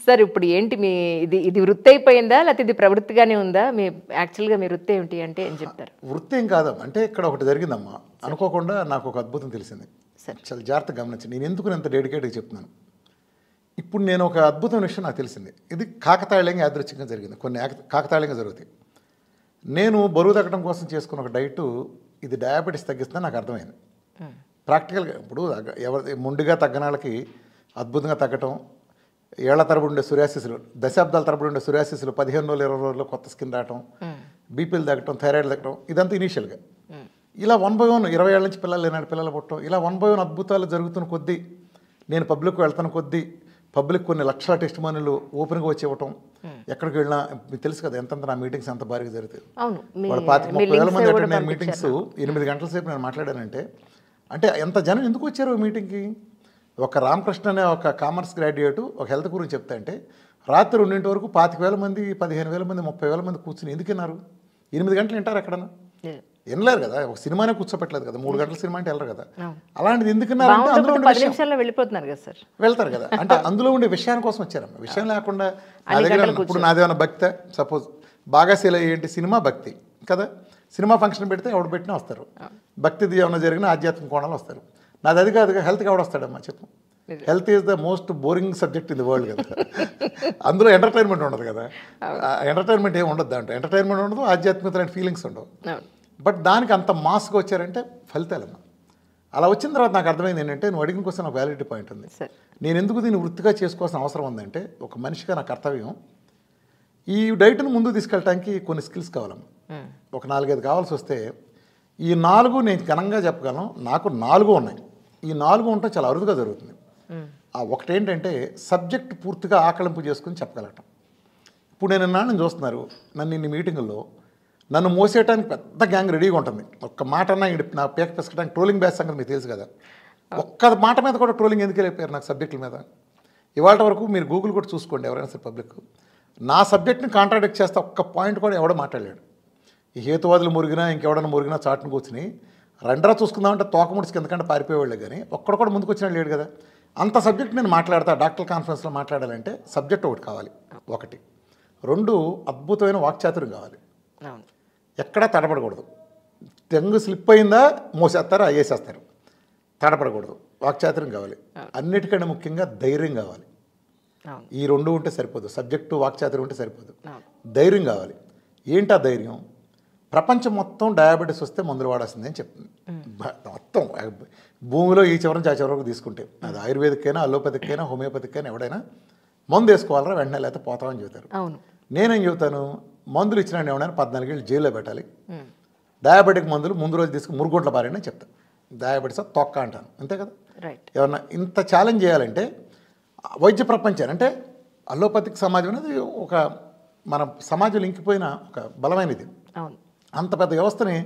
Sir ఇప్పుడు ఏంటి మీ ఇది వృత్తి అయిపోయిందా లేకపోతే ఇది ప్రవృత్తిగానే ఉందా? మీ యాక్చువల్గా మీ వృత్తి ఏమిటి అంటే ఏం చెప్తారు? వృత్తి ఏం కాదమ్మా, అంటే ఇక్కడ ఒకటి జరిగిందమ్మా, అనుకోకుండా నాకు ఒక అద్భుతం తెలిసింది. చాలా జాగ్రత్తగా గమనించి నేను ఎందుకు ఎంత డెడికేట్గా చెప్తున్నాను. ఇప్పుడు నేను ఒక అద్భుతమైన విషయం నాకు తెలిసింది. ఇది కాకతాళీయంగా యాదృచ్ఛికంగా జరిగింది, కొన్ని కాకతాళీయంగా జరుగుతాయి. నేను బరువు తగ్గడం కోసం చేసుకున్న ఒక డైట్ ఇది డయాబెటీస్ తగ్గిస్తుందని నాకు అర్థమైంది. ప్రాక్టికల్గా ఇప్పుడు ఎవరి మొండిగా తగ్గన వాళ్ళకి అద్భుతంగా తగ్గటం, ఏళ్ల తరబడి ఉండే సూర్యాసిస్లు, దశాబ్దాల తరబడి ఉండే సూర్యాసిస్లు 15 రోజులు 20 రోజుల్లో కొత్త స్కిన్ రావటం, బీపీలు తగ్గటం, థైరాయిడ్ తగ్గటం, ఇదంతా ఇనీషియల్గా. ఇలా 1 by 1 20 ఏళ్ళ నుంచి పిల్లలు లేనాడు పిల్లలు పుట్టడం, ఇలా 1 by 1 అద్భుతాలు జరుగుతున్న కొద్దీ నేను పబ్లిక్ వెళ్తున్న కొద్దీ పబ్లిక్ కొన్ని లక్షల టెస్ట్ మనీలు ఓపెన్గా వచ్చి ఇవ్వటం, ఎక్కడికి వెళ్ళినా మీకు తెలుసు కదా ఎంతంత నా మీటింగ్స్ అంత భారీగా జరుగుతాయి. వాళ్ళు 25-30 మంది అటెండ్ అయిన మీటింగ్స్ 8 గంటల సేపు నేను మాట్లాడానంటే అంటే ఎంత జనం ఎందుకు వచ్చారు మీటింగ్కి? ఒక రామకృష్ణ అనే ఒక కామర్స్ గ్రాడ్యుయేట్ ఒక హెల్త్ గురించి చెప్తా అంటే రాత్రి 2 వరకు 25,000 మంది 15,000 మంది 30,000 మంది కూర్చుని ఎందుకు విన్నారు? 8 గంటలు వింటారు ఎక్కడన్నా? వినలేరు కదా. ఒక సినిమానే కూర్చోపెట్టలేదు కదా, 3 గంటల సినిమా అంటే వెళ్ళరు కదా. అలాంటిది ఎందుకున్నారు అంటే అందులో ఉండే విషయం వెళ్ళిపోతున్నారు కదా సార్, వెళ్తారు కదా. అంటే అందులో ఉండే విషయాని కోసం వచ్చారమ్మ. విషయం లేకుండా నా దగ్గర ఇప్పుడు నాదేమన్నా భక్తి, సపోజ్ బాగా సేల్ అయ్యేంటి సినిమా భక్తి కదా, సినిమా ఫంక్షన్ పెడితే ఎవడు పెట్టినా వస్తారు, భక్తిది ఏమైనా జరిగిన ఆధ్యాత్మిక కోణాలు వస్తారు. నాది అది కాదుగా, హెల్త్కి ఎవడు వస్తాడమ్మా చెప్పు? Health is the most boring subject in the world కదా. అందులో ఎంటర్టైన్మెంట్ ఉండదు కదా, ఎంటర్టైన్మెంట్ ఏమి ఉండదు, దాంట్లో ఎంటర్టైన్మెంట్ ఉండదు, ఆధ్యాత్మికమైన ఫీలింగ్స్ ఉండవు. బట్ దానికి అంత మాస్గా వచ్చారంటే ఫలితాలమ్మా. అలా వచ్చిన తర్వాత నాకు అర్థమైంది ఏంటంటే నువ్వు అడిగిన కోసం నాకు వ్యాలిడిటీ పాయింట్ ఉంది. నేను ఎందుకు దీన్ని వృత్తిగా చేసుకోవాల్సిన అవసరం ఉందంటే ఒక మనిషిగా నా కర్తవ్యం ఈ డైట్ను ముందుకు తీసుకెళ్ళడానికి కొన్ని స్కిల్స్ కావాలమ్మా. ఒక 4-5 కావాల్సి వస్తే ఈ 4 నేను ఘనంగా చెప్పగలను. నాకు 4 ఉన్నాయి. ఈ 4 ఉంటే చాలా అరుదుగా జరుగుతుంది. ఆ ఒకటేంటంటే సబ్జెక్ట్ పూర్తిగా ఆకలింపు చేసుకుని చెప్పగలగటం. ఇప్పుడు నేను చూస్తున్నారు నన్ను ఇన్ని మీటింగుల్లో నన్ను మోసేయడానికి పెద్ద గ్యాంగ్ రెడీగా ఉంటుంది. ఒక్క మాట అన్నా నా పేక పెసకడానికి ట్రోలింగ్ బ్యాచ్ సంగతి మీకు తెలుసు కదా. ఒక్క మాట మీద కూడా ట్రోలింగ్ ఎందుకు వెళ్ళిపోయారు నాకు సబ్జెక్టుల మీద. ఇవాళ వరకు మీరు గూగుల్ కూడా చూసుకోండి, ఎవరైనా సరే పబ్లిక్ నా సబ్జెక్ట్ని కాంట్రాడిక్ట్ చేస్తే ఒక్క పాయింట్ కూడా ఎవడో మాట్లాడలేడు. ఈ హేతువాదులు మురిగినా ఇంకెవడన్నా మురిగినా చాటును కూర్చుని రెండరా చూసుకుందామంటే తోకముడికి ఎందుకంటే పారిపోయేవాళ్ళే కానీ ఒక్కడ కూడా ముందుకు వచ్చినా లేడు కదా. అంత సబ్జెక్ట్ నేను మాట్లాడతా డాక్టర్ కాన్ఫరెన్స్లో మాట్లాడాలంటే సబ్జెక్ట్ ఒకటి కావాలి. 1 2 అద్భుతమైన వాక్చాతుర్యం కావాలి. ఎక్కడా తడబడకూడదు. తెంగు స్లిప్ అయిందా మోసేస్తారు, వేసేస్తారు. తడబడకూడదు, వాక్చాతుర్యం కావాలి. అన్నిటికంటే ముఖ్యంగా ధైర్యం కావాలి. ఈ 2 ఉంటే సరిపోదు. సబ్జెక్టు వాక్చాతుర్యం ఉంటే సరిపోదు, ధైర్యం కావాలి. ఏంటా ధైర్యం? ప్రపంచం మొత్తం డయాబెటీస్ వస్తే మందులు వాడాల్సిందే అని చెప్తుంది. మొత్తం భూమిలో ఈ చివరి నుంచి ఆ చివరి వరకు తీసుకుంటే అది ఆయుర్వేదిక్కైనా అలోపతికైనా హోమియోపతికైనా ఎవడైనా మందు వేసుకోవాలరా వెంటనే లేకపోతే పోతామని చెబుతారు. నేనేం చెబుతాను, మందులు ఇచ్చిన ఎవడైనా 14 ఏళ్ళు జైల్లో పెట్టాలి. డయాబెటిక్ మందులు ముందు రోజు తీసుకుని మురుగుంట్ల పారని చెప్తాను. డయాబెటీస్ తొక్క అంటాను, అంతే కదా. ఏమన్నా ఇంత ఛాలెంజ్ చేయాలంటే వైద్య ప్రపంచాన్ని అంటే అలోపతిక్ సమాజం అనేది ఒక మన సమాజంలో ఇంకిపోయిన ఒక బలమైనది. అంత పెద్ద వ్యవస్థని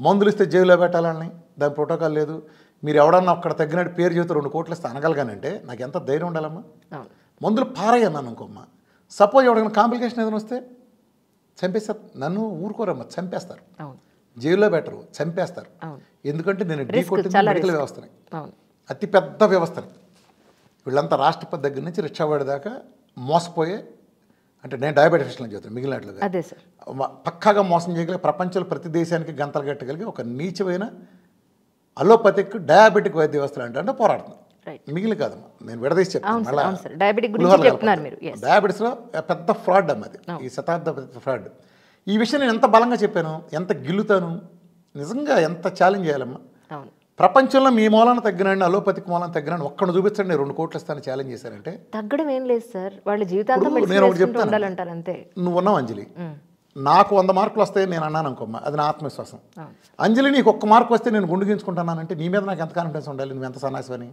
మందులు ఇస్తే జైల్లో పెట్టాలని దాని ప్రోటోకాల్ లేదు. మీరు ఎవడన్నా అక్కడ తగ్గినట్టు పేరు చేస్తే 2 కోట్లు ఇస్తే అనగలగానంటే నాకు ఎంత ధైర్యం ఉండాలమ్మా. మందులు పారయ్యన్నాను అనుకోమ్మా. సపోజ్ ఎవరికైనా కాంప్లికేషన్ ఏదైనా వస్తే చంపేస్తారు. నన్ను ఊరుకోరమ్మా, చంపేస్తారు. జైల్లో పెట్టరు, చంపేస్తారు. ఎందుకంటే నేను ఢీకొట్టింది మెడికల్ వ్యవస్థని, అతిపెద్ద వ్యవస్థని. వీళ్ళంతా రాష్ట్రపతి దగ్గర నుంచి రిక్షావాడి దాకా మోసపోయే, అంటే నేను డయాబెటిషియన్ చెబుతాను మిగిలినట్లుగా పక్కాగా మోసం చేయగలిగే ప్రపంచంలో ప్రతి దేశానికి గంతలు కట్టగలిగే ఒక నీచమైన అలోపతిక్ డయాబెటిక్ వైద్య వ్యవస్థలు అంటే పోరాడుతుంది. మిగిలిన కాదమ్మా, నేను విడదీసి చెప్తాను. డయాబెటీస్లో పెద్ద ఫ్రాడ్ అమ్మ అది, ఈ శతాబ్ద ఫ్రాడ్. ఈ విషయం నేను ఎంత బలంగా చెప్పాను, ఎంత గిల్లుతాను, నిజంగా ఎంత ఛాలెంజ్ చేయాలమ్మా. ప్రపంచంలో మీ మూలాన తగ్గినండి, అలోపతిక్ మూలాన తగ్గినండి ఒక్కడు చూపించండి 2 కోట్లు ఇస్తాను ఛాలెంజ్ చేశారంటే తగ్గడం ఏం లేదు సార్. వాళ్ళ జీవితాంతం నేను ఒకటి చెప్తాను, నువ్వు ఉన్నావు అంజలి, నాకు 100 మార్కులు వస్తాయి నేను అన్నాను అనుకోమ్మా, అది నా ఆత్మవిశ్వాసం. అంజలి నీకు 1 మార్కు వస్తే నేను గుండు గీంచుకుంటానంటే నీ మీద నాకు ఎంత కాన్ఫిడెన్స్ ఉండాలి, నువ్వు ఎంత సన్నాసివని.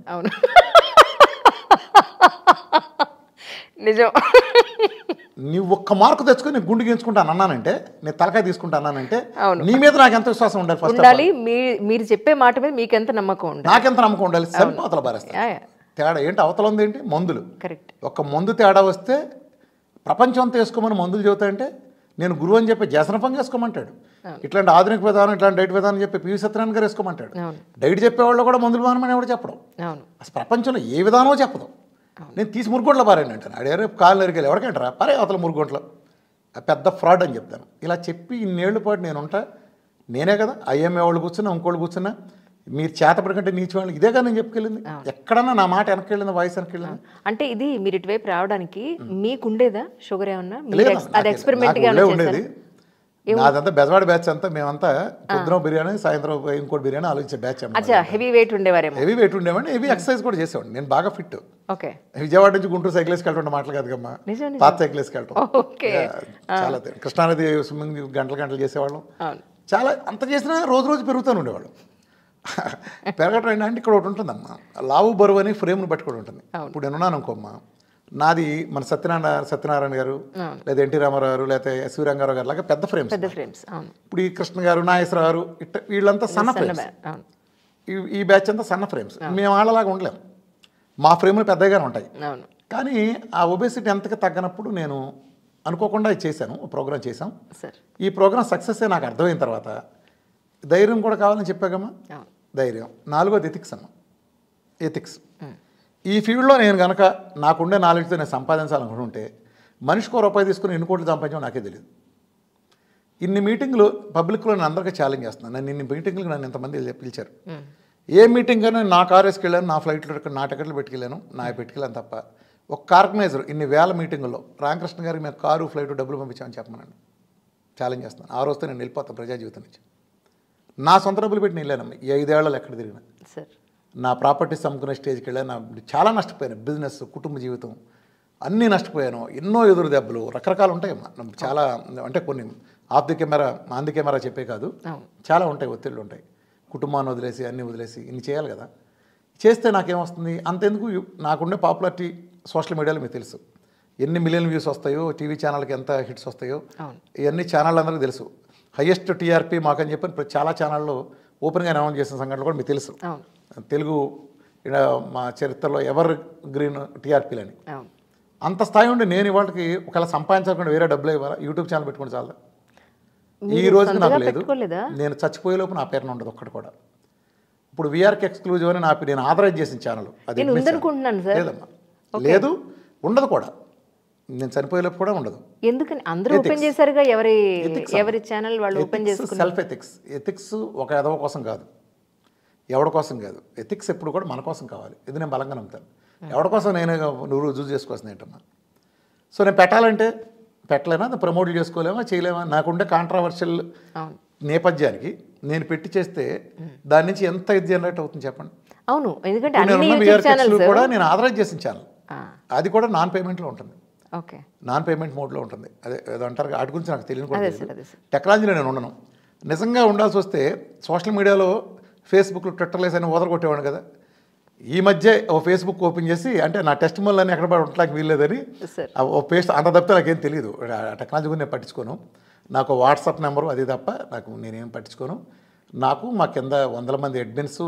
నిజం. నువ్వు 1 మార్కు తెచ్చుకొని నేను గుండు గీంచుకుంటాను అన్నానంటే, నేను తలకాయ తీసుకుంటానంటే నీ మీద నాకు ఎంత విశ్వాసం ఉండాలి. ఫస్ట్ మీరు చెప్పే మాట మీద మీకు ఎంత నమ్మకం ఉండాలి, నాకెంత నమ్మకం ఉండాలి. సంపాతల బారేస్తా తేడా ఏంటి, అవతల ఉంది ఏంటి, మందులు. ఒక మందు తేడా వస్తే ప్రపంచం అంతా వేసుకోమని మందులు చెబుతాయంటే నేను గురువు అని చెప్పి జసనపంగా వేసుకోమంటాడు. ఇట్లాంటి ఆధునిక విధానం ఇట్లాంటి డైట్ విధానం చెప్పి పివి సత్యనారాయణ గారు వేసుకోమంటాడు. డైట్ చెప్పేవాళ్ళు కూడా మందులు మానమని ఎవరు చెప్పడం. అసలు ప్రపంచంలో ఏ విధానమో చెప్పదు. నేను తీసి మురుగుంట్లో పారాను అంటాను. అడే కాలు నరికెళ్ళి ఎవరికంటారా పరే అవతల మురుగుంట్లో, పెద్ద ఫ్రాడ్ అని చెప్తాను. ఇలా చెప్పి ఇన్నేళ్ల పాటు నేను ఉంటా, నేనే కదా ఐఎంఏ వాళ్ళు కూర్చున్నా, ఇంకోళ్ళు కూర్చున్నా, మీరు చేతపడికంటే నీచి వాళ్ళు ఇదే కదా నేను చెప్పుకెళ్ళింది. ఎక్కడన్నా నా మాట వెనక్కి వాయిస్ వెనక్కి. అంటే ఇది మీరు ఇటువైపు రావడానికి మీకుండేదా షుగర్ ఏమన్నా? అది లేదు, ఎక్స్పెరిమెంట్ నాకు ఉండేది. నాదంతా బెజవాడ బ్యాచ్ అంతా, మేమంతా పొద్దున బిర్యానీ, సాయంత్రం ఇంకోటి బిర్యానీ ఆలోచించే బ్యాచ్. హెవీ వెయిట్ ఉండేవారేమో. హెవీ వెయిట్ ఉండేవాడిని, హెవీ ఎక్సర్సైజ్ కూడా చేసేవాడిని. నేను బాగా ఫిట్. ఓకే. విజయవాడ నుంచి గుంటూరు సైకిల్ వేసుకెళ్తుంటే మాటలు కాదు కమ్మా, పాత సైకిల్ వేసుకెళ్ళటం. చాలా కృష్ణానది స్విమ్మింగ్ గంటలు చేసేవాళ్ళం. చాలా అంత చేసినా రోజు రోజు పెరుగుతూనే ఉండేవాళ్ళు. పెరగటం ఏంటంటే ఇక్కడ ఒకటి ఉంటుందమ్మా, లావు బరువు అని ఫ్రేమ్ను బట్టి కూడా ఉంటుంది. ఇప్పుడు నేను ఉన్నాను అనుకోమ్మా, నాది మన సత్యనారాయణ గారు లేదా ఎన్టీ రామారావు గారు లేదా ఎస్వి రంగారావు గారు లాగా పెద్ద ఫ్రేమ్స్. ఇప్పుడు ఈ కృష్ణ గారు, నాగేశ్వరరావు గారు, వీళ్ళంతా సన్న ఫ్రేమ్స్. ఈ బ్యాచ్ అంతా సన్న ఫ్రేమ్స్. మేము వాళ్ళలాగా ఉండలేము, మా ఫ్రేమ్లు పెద్దగానే ఉంటాయి. కానీ ఆ ఒబేసిటీ ఎంతగా తగ్గనప్పుడు నేను అనుకోకుండా చేశాను, ప్రోగ్రామ్ చేశాం. ఈ ప్రోగ్రామ్ సక్సెస్ నాకు అర్థమైన తర్వాత ధైర్యం కూడా కావాలని చెప్పాగమ్మా. ధైర్యం. 4వది ఎథిక్స్ అమ్మ. ఎథిక్స్ ఈ ఫీల్డ్లో నేను కనుక నాకుండే నాలెడ్జ్తో నేను సంపాదించాలనుకుంటుంటే మనిషికో రూపాయి తీసుకుని ఎన్ని కోట్లు సంపాదించామో నాకే తెలియదు. ఇన్ని మీటింగ్లు పబ్లిక్లో నేను అందరికీ ఛాలెంజ్ చేస్తున్నాను. నన్ను ఇన్ని మీటింగ్లు నన్ను ఇంతమంది పిలిచారు. ఏ మీటింగ్ అయినా నా కారు వేసుకెళ్ళాను, నా ఫ్లైట్లో నా టికెట్లు పెట్టుకెళ్ళాను, నా పెట్టుకెళ్ళాను తప్ప ఒక్క ఆర్గనైజర్ ఇన్ని వేల మీటింగుల్లో రామకృష్ణ గారికి మేము కారు ఫ్లైట్ డబ్బులు పంపించామని చెప్పమనండి. ఛాలెంజ్ చేస్తున్నాను. ఆ రోజుతో నేను వెళ్ళిపోతాను ప్రజా జీవితం నుంచి. నా సొంత డబ్బులు పెట్టి నేను వెళ్ళానమ్మా. ఈ 5 ఏళ్లలో ఎక్కడ తిరిగినా నా ప్రాపర్టీస్ అమ్ముకునే స్టేజ్కి వెళ్ళాను. చాలా నష్టపోయాను. బిజినెస్, కుటుంబ జీవితం అన్నీ నష్టపోయాను. ఎన్నో ఎదురు దెబ్బలు రకరకాలు ఉంటాయమ్మా. చాలా అంటే కొన్ని of the camera on the camera చెప్పే కాదు, చాలా ఉంటాయి, ఒత్తిళ్ళు ఉంటాయి. కుటుంబాన్ని వదిలేసి అన్నీ వదిలేసి ఇన్ని చేయాలి కదా. చేస్తే నాకేమొస్తుంది? అంతెందుకు, నాకుండే పాపులారిటీ సోషల్ మీడియాలో మీకు తెలుసు, ఎన్ని మిలియన్ వ్యూస్ వస్తాయో, టీవీ ఛానల్కి ఎంత హిట్స్ వస్తాయో ఇవన్నీ ఛానల్ అందరికీ తెలుసు. హయ్యెస్ట్ టీఆర్పీ మాకని చెప్పి చాలా ఛానల్లో ఓపెన్గా అనౌన్స్ చేసిన సంఘటనలు కూడా మీకు తెలుసు. తెలుగు మా చరిత్రలో ఎవర్ గ్రీన్ టీఆర్పీలని. అంత స్థాయి ఉండి నేను ఇవాళకి ఒకవేళ సంపాదించకుండా వేరే డబ్బులు ఇవ్వాలా, యూట్యూబ్ ఛానల్ పెట్టుకుని చాలా. ఈ రోజుకి నాకు లేదు. నేను చచ్చిపోయే లోపు నా పేరున ఉండదు ఒక్కటి కూడా. ఇప్పుడు వీఆర్కి ఎక్స్క్లూజివ్ అని నేను ఆథరైజ్ చేసిన ఛానల్ అది లేదమ్మా. లేదు, ఉండదు కూడా. నేను చనిపోయేలోపు కూడా ఉండదు. ఎందుకని అందరూ ఓపెన్ చేశారుగా, ఎవరి ఛానల్ వాళ్ళు ఓపెన్ చేసుకున్నారు. Self ethics. ఎథిక్స్ ఒక ఎదవ కోసం కాదు, ఎవరి కోసం కాదు. ఎథిక్స్ ఎప్పుడు కూడా మన కోసం కావాలి. ఇది నేను బలంగా నమ్ముతాను. ఎవరి కోసం నేను నువ్వు రుజువు చేసుకోవాల్సిన ఏంటమ్మా. సో నేను పెట్టాలంటే పెట్టలేనా, ప్రమోట్ చేసుకోలేమా, చేయలేమా. నాకుండే కాంట్రావర్షియల్ నేపథ్యానికి నేను పెట్టి చేస్తే దాని నుంచి ఎంత ఇది జనరేట్ అవుతుంది చెప్పండి. అవును, ఎందుకంటే కూడా నేను ఆథరైజ్ చేసిన ఛానల్, అది కూడా నాన్ పేమెంట్లో ఉంటుంది. నాన్ పేమెంట్ మోడ్లో ఉంటుంది. అదే అంటారు, వాటి గురించి నాకు తెలియని కూడా తెలియదు. టెక్నాలజీలో నేను ఉండను. నిజంగా ఉండాల్సి వస్తే సోషల్ మీడియాలో ఫేస్బుక్లో ట్విట్టర్లేసి అని ఓదరగొట్టేవాడు కదా. ఈ మధ్య ఓ ఫేస్బుక్ ఓపెన్ చేసి, అంటే నా టెస్ట్ మొదలని ఎక్కడ పడి ఉండడానికి వీల్లేదని ఓ పేస్ట్ అంత తప్పితే నాకేం తెలియదు. టెక్నాలజీ గురించి నేను పట్టించుకోను. నాకు వాట్సాప్ నెంబరు అది తప్ప నేనేం పట్టించుకోను. నాకు మా కింద 100 మంది అడ్మిన్స్,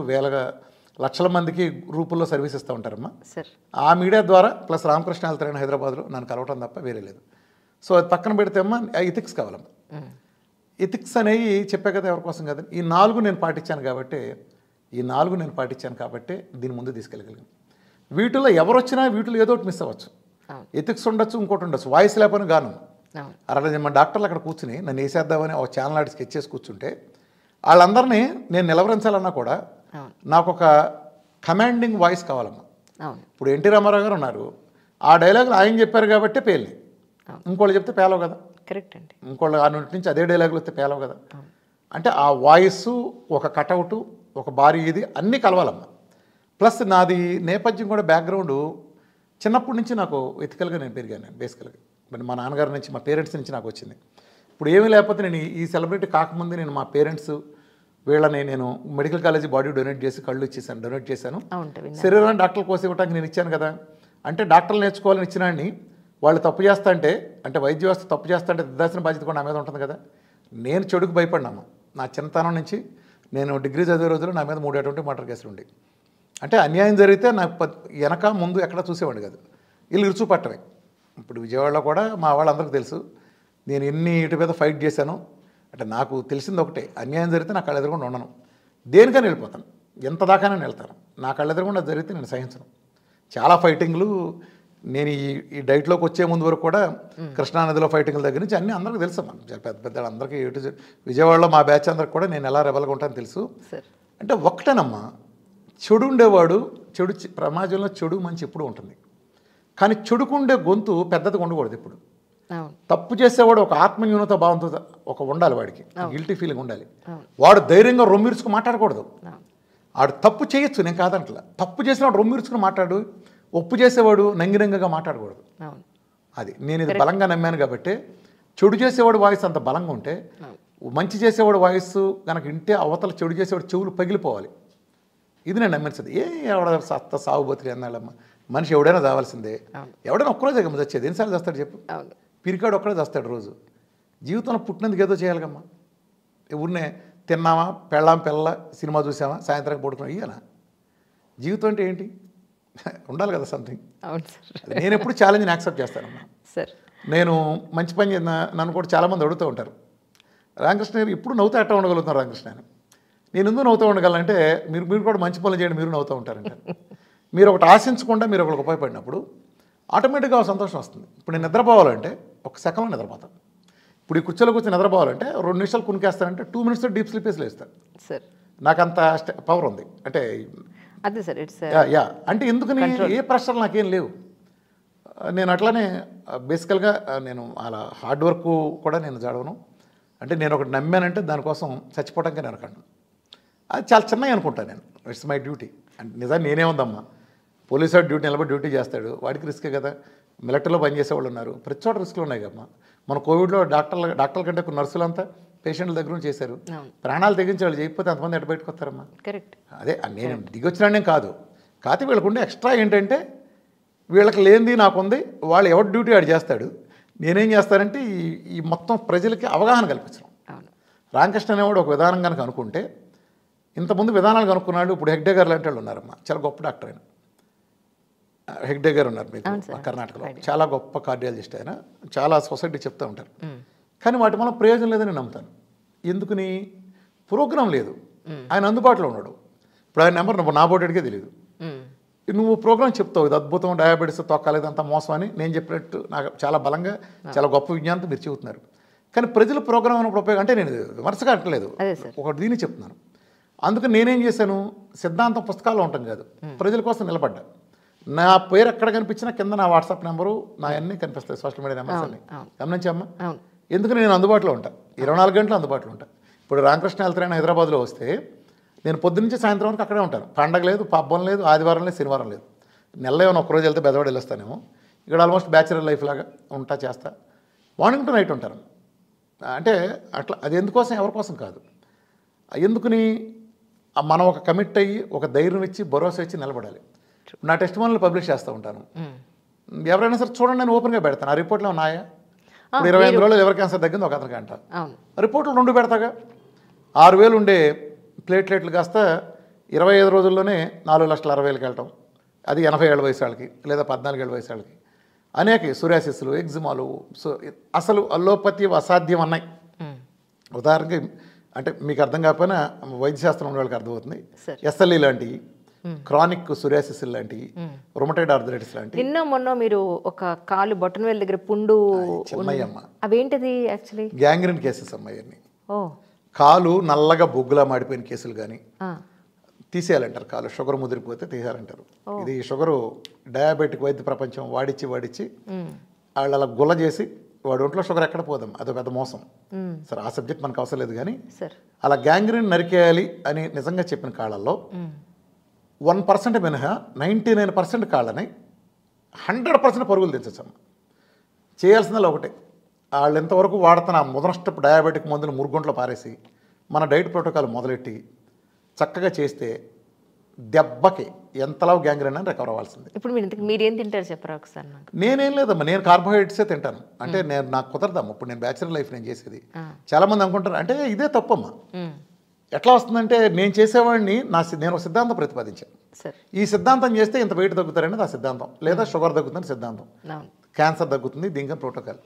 లక్షల మందికి గ్రూపుల్లో సర్వీస్ ఇస్తూ ఉంటారమ్మా. ఆ మీడియా ద్వారా ప్లస్ రామకృష్ణ వెళ్తారని హైదరాబాద్లో నన్ను కలవటం తప్ప వేరే లేదు. సో అది పక్కన పెడితే అమ్మా ఎథిక్స్ కావాలమ్మా. ఎథిక్స్ అనేవి చెప్పే కదా ఎవరి కోసం కదా. ఈ 4 నేను పాటించాను కాబట్టి దీని ముందు తీసుకెళ్ళగలిగాను. వీటిలో ఎవరు వచ్చినా వీటిలో ఏదో ఒకటి మిస్ అవ్వచ్చు. ఎథిక్స్ ఉండొచ్చు, ఇంకోటి ఉండొచ్చు, వాయిస్ లేపని గాను. అలా మన డాక్టర్లు అక్కడ కూర్చుని నన్ను వేసేద్దామని ఒక ఛానల్ ఆడి స్కెచ్ చేసి కూర్చుంటే వాళ్ళందరినీ నేను నిలవరించాలన్నా కూడా నాకు ఒక కమాండింగ్ వాయిస్ కావాలమ్మా. ఇప్పుడు ఎన్టీ రామారావు గారు ఉన్నారు, ఆ డైలాగులు ఆయన చెప్పారు కాబట్టి పేలి, ఇంకోళ్ళు చెప్తే పేలవు కదా. కరెక్ట్ అండి. ఇంకోళ్ళు ఆ నుంచి అదే డైలాగులు వస్తే పేలవు కదా. అంటే ఆ వాయిస్, ఒక కటౌటు, ఒక భారీ ఇది అన్నీ కలవాలమ్మా. ప్లస్ నాది నేపథ్యం కూడా బ్యాక్గ్రౌండ్ చిన్నప్పటి నుంచి నాకు ఎథికల్గా నేను పెరిగాను. బేసికల్గా మరి మా నాన్నగారి నుంచి, మా పేరెంట్స్ నుంచి నాకు వచ్చింది. ఇప్పుడు ఏమీ లేకపోతే నేను ఈ సెలబ్రిటీ కాకముందు నేను మా పేరెంట్స్ వీళ్ళని నేను మెడికల్ కాలేజీ బాడీ డొనేట్ చేశాను. శరీరాన్ని డాక్టర్ల కోసం ఇవ్వడానికి నేను ఇచ్చాను కదా. అంటే డాక్టర్లు నేర్చుకోవాలని ఇచ్చినాన్ని వాళ్ళు తప్పు చేస్తా అంటే వైద్య వ్యవస్థ తప్పు చేస్తా అంటే దిద్దాల్సిన బాధ్యత కూడా నా మీద ఉంటుంది కదా. నేను చెడుకు భయపడినాము. నా చిన్నతనం నుంచి నేను డిగ్రీ చదివే రోజుల్లో నా మీద 3 అటువంటి మర్డర్ కేసులు ఉండి, అంటే అన్యాయం జరిగితే నాకు వెనక ముందు ఎక్కడ చూసేవాడు కాదు, వీళ్ళు ఇరుచు పట్టమే. ఇప్పుడు విజయవాడలో కూడా మా వాళ్ళందరికీ తెలుసు నేను ఎన్ని ఇటు మీద ఫైట్ చేశాను. అంటే నాకు తెలిసింది ఒకటే, అన్యాయం జరిగితే నా కళ్ళ ఎదురుగుండా ఉండను, దేనికని వెళ్ళిపోతాను, ఎంత దాకానే వెళ్తాను. నా కళ్ళ ఎదురుగుండా జరిగితే నేను సహించను. చాలా ఫైటింగ్లు నేను ఈ డైట్లోకి వచ్చే ముందు వరకు కూడా కృష్ణానదిలో ఫైటింగ్ల దగ్గర నుంచి అన్నీ అందరికీ తెలుసు అమ్మా. పెద్ద పెద్ద అందరికీ విజయవాడలో మా బ్యాచ్ అందరికి కూడా నేను ఎలా రెబల్గా ఉంటానో తెలుసు. అంటే ఒక్కటేనమ్మా, చెడు ఉండేవాడు సమాజంలో చెడు మంచి ఎప్పుడు ఉంటుంది, కానీ చెడుకుండే గొంతు పెద్దదిగా ఉండకూడదు ఎప్పుడు. తప్పు చేసేవాడు ఒక ఆత్మన్యూనత భావంతో ఒక ఉండాలి, వాడికి గిల్టీ ఫీలింగ్ ఉండాలి. వాడు ధైర్యంగా రొమ్మిరుచుకు మాట్లాడకూడదు. వాడు తప్పు చేయొచ్చు, నేను కాదంటలా. తప్పు చేసినవాడు రొమ్మిరుచుకుని మాట్లాడు, ఒప్పు చేసేవాడు నంగిరంగగా మాట్లాడకూడదు. అది నేను ఇది బలంగా నమ్మాను కాబట్టి. చెడు చేసేవాడు వాయిస్ అంత బలంగా ఉంటే, మంచి చేసేవాడు వాయిస్ కనుక వింటే అవతల చెడు చేసేవాడు చెవులు పగిలిపోవాలి. ఇది నేను నమ్మించదు. ఎవడ సత్త సాగు బతికి అన్నాళ్ళమ్మ, మనిషి ఎవడైనా చావాల్సిందే. ఎవడైనా ఒక్కరోజే గమ్మ చచ్చేది, ఎన్నిసార్లు చేస్తాడు చెప్పు? పిరికాడు ఒక్కడే చేస్తాడు రోజు. జీవితంలో పుట్టినందుకు ఏదో చేయాలిగమ్మా. ఊరినే తిన్నామా, పెళ్ళాం పిల్ల, సినిమా చూసామా, సాయంత్రం పడుకున్నాం, ఇయ్యనా జీవితం అంటే ఏంటి? ఉండాలి కదా సంథింగ్. నేను ఎప్పుడు ఛాలెంజ్ని యాక్సెప్ట్ చేస్తానమ్మా. నేను మంచి పని నన్ను కూడా చాలామంది అడుగుతూ ఉంటారు, రామకృష్ణ గారు ఇప్పుడు నవ్వుతూ ఎట్లా ఉండగలుగుతున్నారు రామకృష్ణ అని. నేను ఎందుకు నవ్వుతూ ఉండగలంటే, మీరు కూడా మంచి పనులు చేయండి, మీరు నవ్వుతూ ఉంటారంటే. మీరు ఒకటి ఆశించకుండా మీరు ఒకరికి ఉపయోగపడినప్పుడు ఆటోమేటిక్గా సంతోషం వస్తుంది. ఇప్పుడు నేను నిద్రపోవాలంటే ఒక సెకండ్లో నిద్రపోతాను. ఇప్పుడు ఈ కుర్చీలో కూర్చొని నిద్రపోవాలంటే 2 నిమిషాలు కునికేస్తానంటే 2 మినిట్స్తో డీప్ స్లీప్ వేసి లేస్తాను. నాకు అంత పవర్ ఉంది. అంటే అదే సార్, యా అంటే ఎందుకని ఏ ప్రెషర్ నాకేం లేవు. నేను అట్లానే బేసికల్గా నేను అలా హార్డ్ వర్క్ కూడా నేను చదవను. అంటే నేను ఒకటి నమ్మానంటే దానికోసం చచ్చిపోవడానికి నేను అనుకోను. అది చాలా చిన్నగా అనుకుంటాను నేను. It's my duty. అంటే నిజాన్ని నేనేముందమ్మా, పోలీసు వాడు నిలబడి డ్యూటీ చేస్తాడు, వాడికి రిస్కే కదా. మిలిటరీలో పనిచేసేవాళ్ళు ఉన్నారు, ప్రతి చోట రిస్క్లు ఉన్నాయి కమ్మా. మన కోవిడ్లో డాక్టర్ల కంటే నర్సులంతా పేషెంట్ల దగ్గర నుంచి చేశారు. ప్రాణాలు తెగించే వాళ్ళు చేయకపోతే అంతమంది ఎట్ట బయటకు వస్తారమ్మా. కరెక్ట్. అదే నేను దిగొచ్చినానే కాదు, కాకపోతే వీళ్ళకు ఉండే ఎక్స్ట్రా ఏంటంటే, వీళ్ళకి లేనిది నాకుంది, వాళ్ళు ఎవరి డ్యూటీ వాడు చేస్తాడు. నేనేం చేస్తానంటే ఈ మొత్తం ప్రజలకి అవగాహన కల్పించడం. రామకృష్ణ అనేవాడు ఒక విధానం కనుక అనుకుంటే, ఇంతకుముందు విధానాలు కనుక్కున్నాడు. ఇప్పుడు హెగ్డే గారు లాంటి వాళ్ళు ఉన్నారమ్మా, చాలా గొప్ప డాక్టర్ ఆయన. హెగ్డే గారు ఉన్నారు మీకు కర్ణాటకలో, చాలా గొప్ప కార్డియాలజిస్ట్ ఆయన, చాలా సొసైటీ చెప్తూ ఉంటారు. కానీ వాటి వల్ల ప్రయోజనం లేదని నమ్ముతాను. ఎందుకని? ప్రోగ్రాం లేదు, ఆయన అందుబాటులో ఉన్నాడు. ఇప్పుడు ఆయన నెంబర్ నా బోటెడికే తెలియదు. నువ్వు ప్రోగ్రాం చెప్తావు, ఇది అద్భుతం, డయాబెటీస్ తొక్కలేదు అంత మోసం అని నేను చెప్పినట్టు నాకు చాలా బలంగా చాలా గొప్ప విజ్ఞానంతో మీరు చెబుతున్నారు. కానీ ప్రజలు ప్రోగ్రాం అన్నప్పుడు ఉపయోగం అంటే నేను విమర్శగా అంటలేదు, ఒకటి దీన్ని చెప్తున్నాను. అందుకని నేనేం చేశాను, సిద్ధాంతం పుస్తకాల్లో ఉంటాం కాదు, ప్రజల కోసం నిలబడ్డా. నా పేరు ఎక్కడ కనిపించినా కింద నా వాట్సాప్ నెంబరు నా అన్నీ కనిపిస్తాయి, సోషల్ మీడియా నెంబర్స్ అన్నీ. గమనించమ్మా, ఎందుకని నేను అందుబాటులో ఉంటాను, 24 గంటలు అందుబాటులో ఉంటాను. ఇప్పుడు రామకృష్ణ వెళ్తారని హైదరాబాద్లో వస్తే నేను పొద్దున్నుంచి సాయంత్రం వరకు అక్కడే ఉంటాను. పండగ లేదు, పబ్బం లేదు, ఆదివారం లేదు, శనివారం లేదు. నెలలో ఏమైనా ఒక్కరోజు వెళ్తే బెదవాడ వెళ్ళొస్తానేమో. ఇక్కడ ఆల్మోస్ట్ బ్యాచులర్ లైఫ్ లాగా ఉంటా, చేస్తా. మార్నింగ్ టు నైట్ ఉంటాను. అంటే అట్లా, అది ఎందుకోసం, ఎవరి కోసం కాదు. ఎందుకని మనం ఒక కమిట్ అయ్యి ఒక ధైర్యం ఇచ్చి భరోసా ఇచ్చి నిలబడాలి. నా టెస్ట్ మనల్ని పబ్లిష్ చేస్తూ ఉంటాను. ఎవరైనా సరే చూడండి, నేను ఓపెన్గా పెడతాను. ఆ రిపోర్ట్లో ఉన్నాయా? ఇప్పుడు 25 రోజులు లివర్ క్యాన్సర్ తగ్గింది ఒక అతనికి అంట. రిపోర్ట్లు 2 పెడతాగా. 6,000 ఉండే ప్లేట్లెట్లు కాస్త 25 రోజుల్లోనే 4,60,000కి వెళ్ళటం. అది 80 ఏళ్ళ వయసు వాళ్ళకి, లేదా 14 ఏళ్ళ వయసు వాళ్ళకి. అనేక సూరియాసిస్లు, ఎగ్జిమాలు, అసలు అల్లోపతి అసాధ్యం అన్నాయి. ఉదాహరణకి అంటే మీకు అర్థం కాకపోయినా వైద్యశాస్త్రం ఉన్న వాళ్ళకి అర్థమవుతుంది. ఎస్ఎల్ఈ లాంటివి, క్రానిక్ సూరియాసిస్ లాంటివి, రొమటైడ్ ఆర్థరైటిస్ లాంటివి. నిన్న మొన్న మీరు ఒక కాలు బొటనవేలు దగ్గర పుండు, చిన్నయ్యమ్మ, అవేంటిది యాక్చువల్లీ? గ్యాంగ్రీన్ కేసెస్ అమ్మాయి అన్ని. కాలు నల్లగా బొగ్గులా మాడిపోయిన కేసులు కానీ తీసేయాలంటారు. కాలు షుగర్ ముదిరిపోతే తీసేయాలంటారు. ఇది షుగరు డయాబెటిక్ వైద్య ప్రపంచం వాడిచ్చి వాళ్ళు అలా గుల్ల చేసి, వాడి ఒంట్లో షుగర్ ఎక్కడ పోదాం, అదో పెద్ద మోసం. సరే, ఆ సబ్జెక్ట్ మనకు అవసరం లేదు. కానీ అలా గ్యాంగ్రీన్ నరికేయాలి అని నిజంగా చెప్పిన కాళ్ళల్లో 1% మినహా 99% కాళ్ళని 100% పరుగులు తెచ్చచ్చమ్మ. చేయాల్సిందా ఒకటే, వాళ్ళు ఎంతవరకు వాడుతున్న మొదటి డయాబెటిక్ మందులు మురుగుంట్లో పారేసి మన డైట్ ప్రోటోకాల్ మొదలెట్టి చక్కగా చేస్తే దెబ్బకి ఎంతలా గ్యాంగ్రీన్ అని రికవర్ అవ్వాల్సింది. ఇప్పుడు మీరేం తింటారు చెప్పరా ఒకసారి? నేనేం లేదమ్మా, నేను కార్బోహైడ్రేట్సే తింటాను. అంటే నాకు కుదరదమ్మా. ఇప్పుడు నేను బ్యాచులర్ లైఫ్ నేను చేసేది. చాలామంది అనుకుంటారు అంటే ఇదే తప్పమ్మా. ఎట్లా వస్తుందంటే, నేను చేసేవాడిని నేను ఒక సిద్ధాంతం ప్రతిపాదించాను. ఈ సిద్ధాంతం చేస్తే ఇంత వెయిట్ తగ్గుతారనేది ఆ సిద్ధాంతం, లేదా షుగర్ తగ్గుతుందని సిద్ధాంతం, క్యాన్సర్ తగ్గుతుంది, దీనికి ప్రోటోకాల్.